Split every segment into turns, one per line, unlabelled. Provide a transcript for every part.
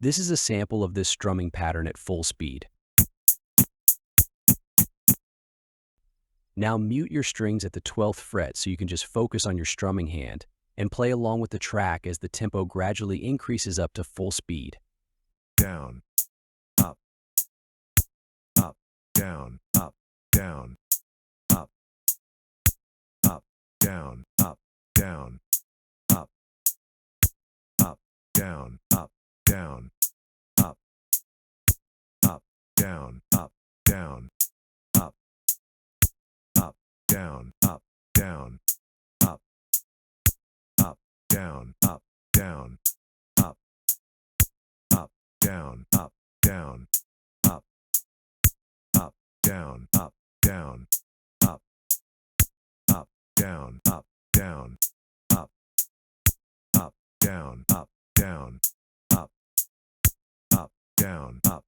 This is a sample of this strumming pattern at full speed. Now mute your strings at the 12th fret so you can just focus on your strumming hand and play along with the track as the tempo gradually increases up to full speed.
Down, up, up, down, up, down, up, up, down, up, down, up, up, down, up, down, up, up, down, up, down, up, up, down, up, down, up, up, down, up, down, up, up, down, up, down, up, up, down, up, down, up, up, down, up, down, up, up, down, up, down, up, up, down, up.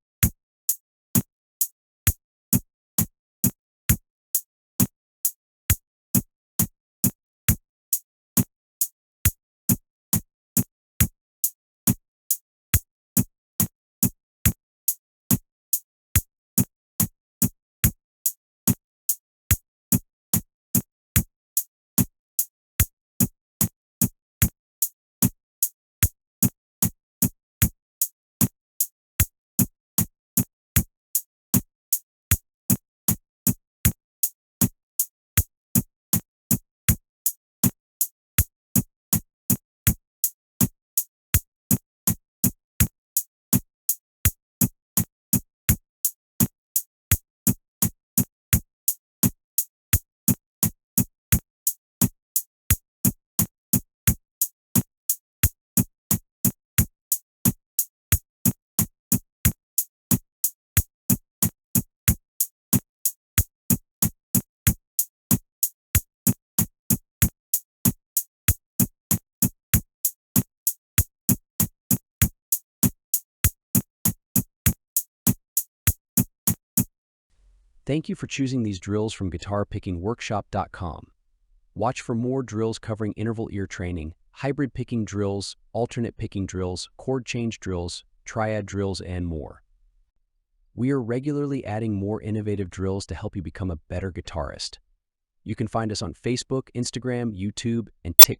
Thank you for choosing these drills from guitarpickingworkshop.com. Watch for more drills covering interval ear training, hybrid picking drills, alternate picking drills, chord change drills, triad drills, and more. We are regularly adding more innovative drills to help you become a better guitarist. You can find us on Facebook, Instagram, YouTube, and TikTok.